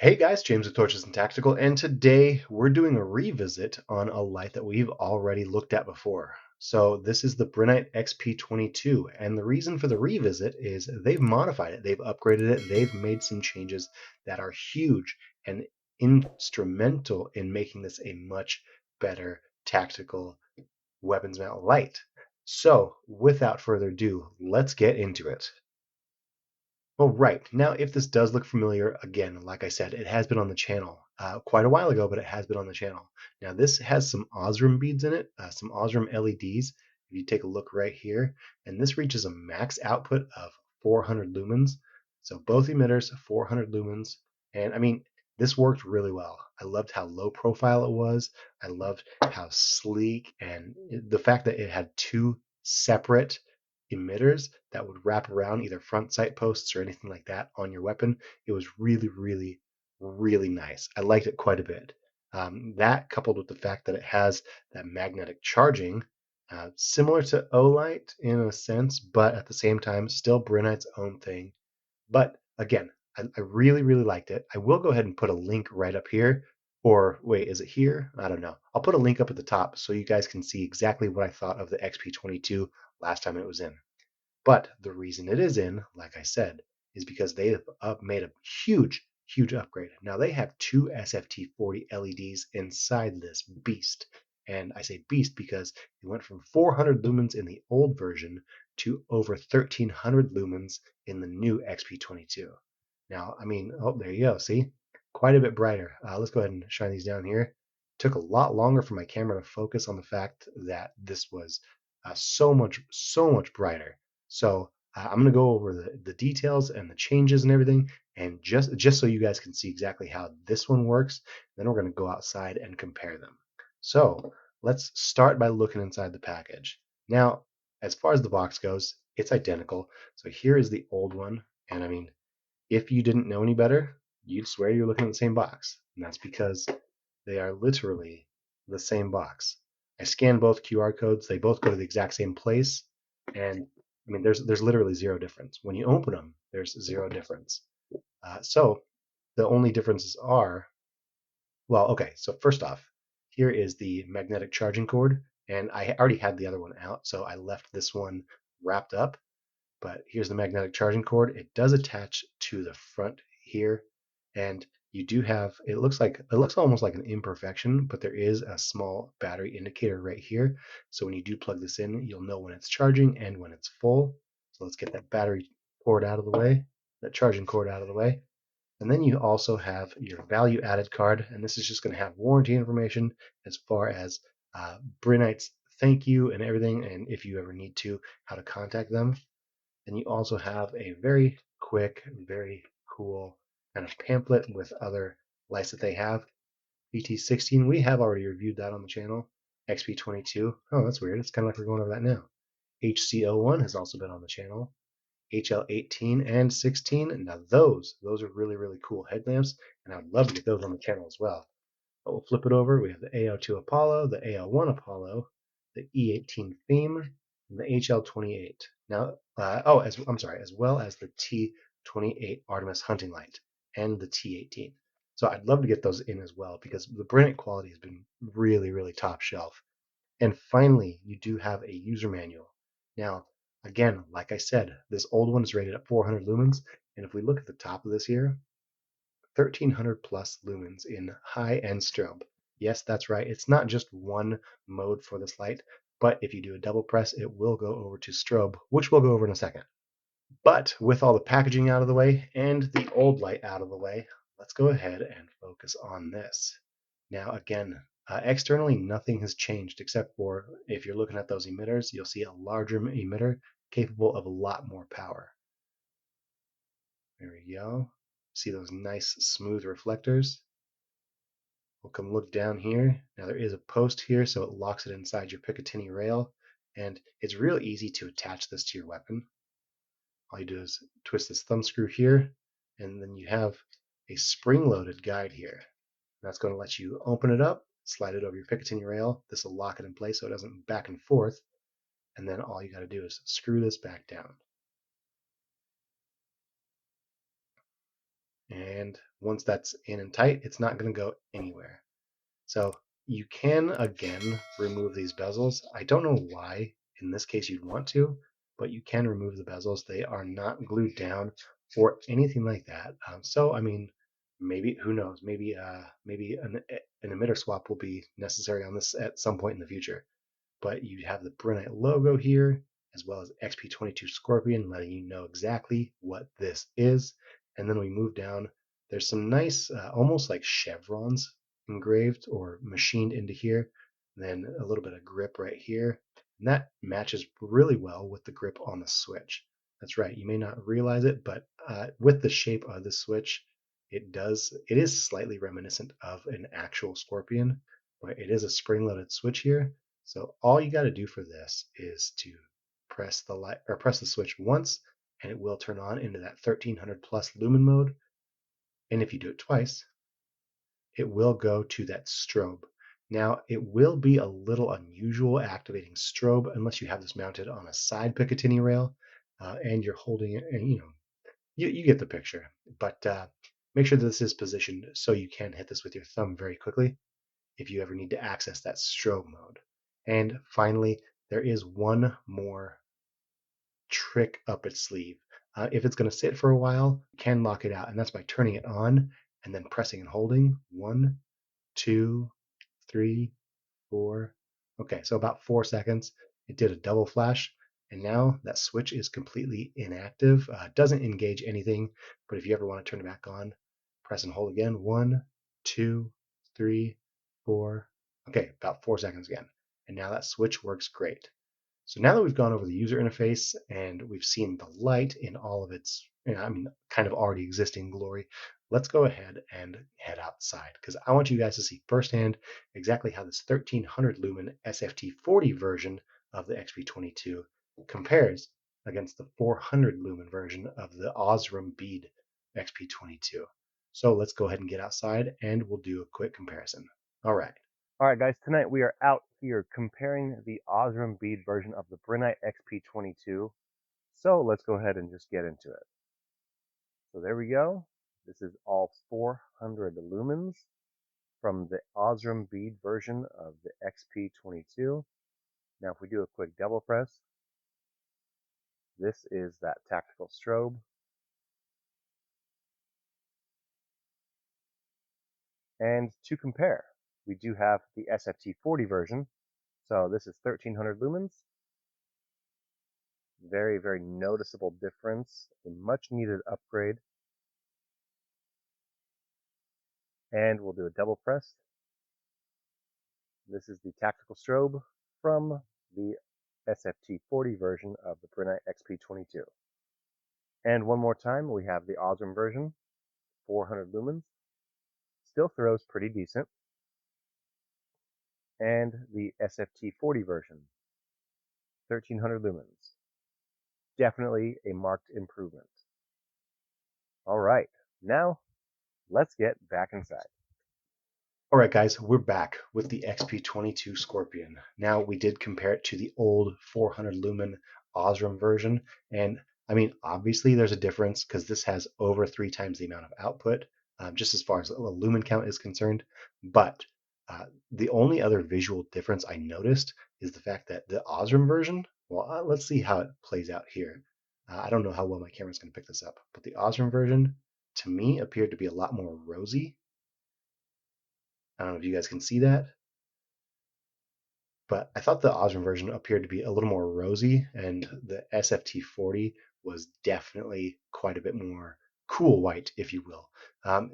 Hey guys, James with Torches and Tactical, and today we're doing a revisit on a light that we've already looked at before. So this is the Brinyte XP22, and the reason for the revisit is they've modified it, they've upgraded it, they've made some changes that are huge and instrumental in making this a much better tactical weapons mount light. So without further ado, let's get into it. Well, right. Now, if this does look familiar, again, like I said, it has been on the channel quite a while ago, but it has been on the channel. Now, this has some Osram beads in it, some Osram LEDs. If you take a look right here, and this reaches a max output of 400 lumens. So both emitters, 400 lumens. And I mean, this worked really well. I loved how low profile it was. I loved how sleek and the fact that it had two separate emitters that would wrap around either front sight posts or anything like that on your weapon. It was really, really, really nice. I liked it quite a bit. That coupled with the fact that it has that magnetic charging, similar to Olight in a sense, but at the same time, still Brinyte's own thing. But again, I really, really liked it. I will go ahead and put a link right up here. Or wait, is it here? I don't know. I'll put a link up at the top so you guys can see exactly what I thought of the XP22 last time it was in. But the reason it is in, like I said, is because they have made a huge, huge upgrade. Now they have two SFT-40 LEDs inside this beast. And I say beast because it went from 400 lumens in the old version to over 1300 lumens in the new XP22. Now, I mean, oh, there you go. See? Quite a bit brighter. Let's go ahead and shine these down here. Took a lot longer for my camera to focus on the fact that this was so much brighter. So I'm going to go over the details and the changes and everything, and just so you guys can see exactly how this one works. Then we're going to go outside and compare them. So let's start by looking inside the package. Now, as far as the box goes, it's identical. So here is the old one, and I mean, if you didn't know any better, you'd swear you're looking at the same box, and that's because they are literally the same box. I scanned both QR codes; they both go to the exact same place, and I mean, there's literally zero difference. When you open them, there's zero difference. So the only differences are, well, okay. So first off, here is the magnetic charging cord, and I already had the other one out, so I left this one wrapped up. But here's the magnetic charging cord. It does attach to the front here, and you do have, it looks almost like an imperfection, but there is a small battery indicator right here. So when you do plug this in, you'll know when it's charging and when it's full. So let's get that battery cord out of the way, that charging cord out of the way. And then you also have your value added card, and this is just going to have warranty information as far as Brinyte's thank you and everything, and if you ever need to, how to contact them. And you also have a very quick, very cool kind of pamphlet with other lights that they have. BT16, we have already reviewed that on the channel. XP22, oh, that's weird. It's kind of like we're going over that now. HCO1 has also been on the channel. HL18 and 16. Now those are really, really cool headlamps, and I would love to get those on the channel as well. But we'll flip it over. We have the AO2 Apollo, the AO1 Apollo, the E18 Theme, and the HL28. Now, I'm sorry, as well as the T28 Artemis Hunting Light and the T18. So I'd love to get those in as well because the Brinyte quality has been really, really top shelf. And finally, you do have a user manual. Now, again, like I said, this old one is rated at 400 lumens, and if we look at the top of this here, 1300 plus lumens in high and strobe. Yes, that's right. It's not just one mode for this light, but if you do a double press, it will go over to strobe, which we'll go over in a second. But with all the packaging out of the way and the old light out of the way, let's go ahead and focus on this. Now, again, externally, nothing has changed except for if you're looking at those emitters, you'll see a larger emitter capable of a lot more power. There we go. See those nice smooth reflectors? We'll come look down here. Now there is a post here, so it locks it inside your Picatinny rail, and it's real easy to attach this to your weapon. All you do is twist this thumb screw here, and then you have a spring-loaded guide here. That's going to let you open it up, slide it over your Picatinny rail. This will lock it in place so it doesn't back and forth, and then all you got to do is screw this back down. And once that's in and tight, it's not going to go anywhere. So you can, again, remove these bezels. I don't know why in this case you'd want to, but you can remove the bezels. They are not glued down or anything like that. So, I mean, maybe, who knows, maybe an emitter swap will be necessary on this at some point in the future. But you have the Brinyte logo here, as well as XP22 Scorpion, letting you know exactly what this is. And then we move down. There's some nice, almost like chevrons engraved or machined into here. Then a little bit of grip right here. And that matches really well with the grip on the switch. That's right. You may not realize it, but with the shape of the switch, it is slightly reminiscent of an actual Scorpion, but it is a spring-loaded switch here. So all you got to do for this is to press the light or press the switch once, and it will turn on into that 1300 plus lumen mode. And if you do it twice, it will go to that strobe. Now, it will be a little unusual activating strobe unless you have this mounted on a side Picatinny rail and you're holding it, and you get the picture. But make sure that this is positioned so you can hit this with your thumb very quickly if you ever need to access that strobe mode. And finally, there is one more trick up its sleeve. If it's going to sit for a while, you can lock it out, and that's by turning it on and then pressing and holding. 1, 2, 3, 4. Okay, so about 4 seconds. It did a double flash, and now that switch is completely inactive. It doesn't engage anything, but if you ever want to turn it back on, press and hold again. 1, 2, 3, 4. Okay, about 4 seconds again. And now that switch works great. So now that we've gone over the user interface and we've seen the light in all of its, kind of already existing glory, let's go ahead and head outside because I want you guys to see firsthand exactly how this 1300 lumen SFT-40 version of the XP22 compares against the 400 lumen version of the Osram bead XP22. So let's go ahead and get outside and we'll do a quick comparison. All right. All right, guys, tonight we are out here comparing the Osram bead version of the Brinyte XP22. So let's go ahead and just get into it. So there we go. This is all 400 lumens from the Osram bead version of the XP22. Now if we do a quick double press, this is that tactical strobe. And to compare, we do have the SFT-40 version. So this is 1300 lumens. Very, very noticeable difference, a much needed upgrade. And we'll do a double press. This is the tactical strobe from the SFT-40 version of the Brinyte XP22. And one more time, we have the Osram version, 400 lumens. Still throws pretty decent. And the SFT-40 version, 1300 lumens. Definitely a marked improvement. All right, now let's get back inside. All right, guys, we're back with the XP22 Scorpion. Now, we did compare it to the old 400 lumen Osram version, and obviously there's a difference because this has over 3 times the amount of output, just as far as the lumen count is concerned. But the only other visual difference I noticed is the fact that the Osram version, well, let's see how it plays out here. I don't know how well my camera's going to pick this up, but the Osram version, to me, appeared to be a lot more rosy. I don't know if you guys can see that, but I thought the Osram version appeared to be a little more rosy, and the SFT-40 was definitely quite a bit more cool white, if you will.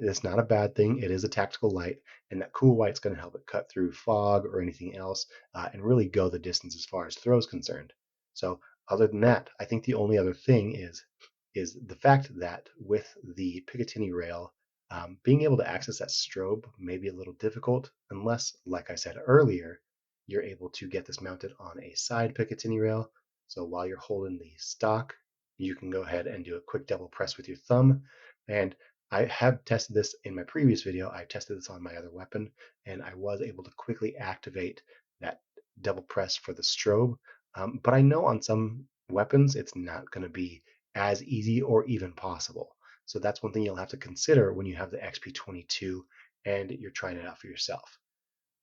It's not a bad thing. It is a tactical light, and that cool white's going to help it cut through fog or anything else and really go the distance as far as throw is concerned. So other than that, I think the only other thing is the fact that with the Picatinny rail, being able to access that strobe may be a little difficult unless, like I said earlier, you're able to get this mounted on a side Picatinny rail. So while you're holding the stock, you can go ahead and do a quick double press with your thumb. And I have tested this in my previous video. I tested this on my other weapon, and I was able to quickly activate that double press for the strobe. But I know on some weapons it's not going to be as easy or even possible. So that's one thing you'll have to consider when you have the XP22 and you're trying it out for yourself.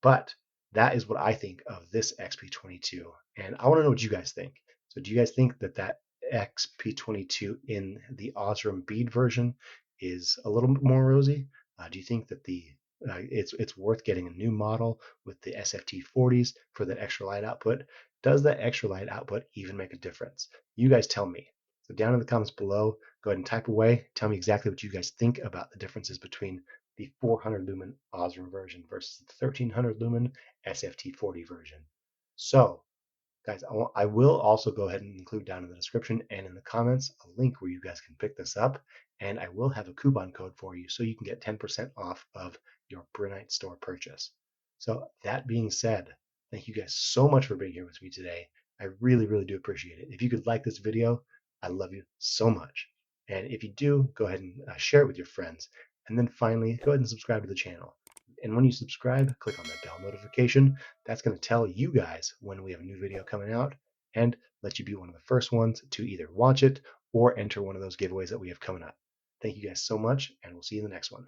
But that is what I think of this XP22, and I want to know what you guys think. So do you guys think that XP22 in the Osram bead version is a little bit more rosy? Do you think that it's worth getting a new model with the SFT-40s for that extra light output? Does that extra light output even make a difference? You guys tell me. So down in the comments below, go ahead and type away. Tell me exactly what you guys think about the differences between the 400 lumen Osram version versus the 1300 lumen SFT-40 version. So guys, I will also go ahead and include down in the description and in the comments a link where you guys can pick this up, and I will have a coupon code for you so you can get 10% off of your Brinyte store purchase. So that being said, thank you guys so much for being here with me today. I really, really do appreciate it. If you could like this video, I love you so much. And if you do, go ahead and share it with your friends. And then finally, go ahead and subscribe to the channel. And when you subscribe, click on that bell notification. That's going to tell you guys when we have a new video coming out and let you be one of the first ones to either watch it or enter one of those giveaways that we have coming up. Thank you guys so much, and we'll see you in the next one.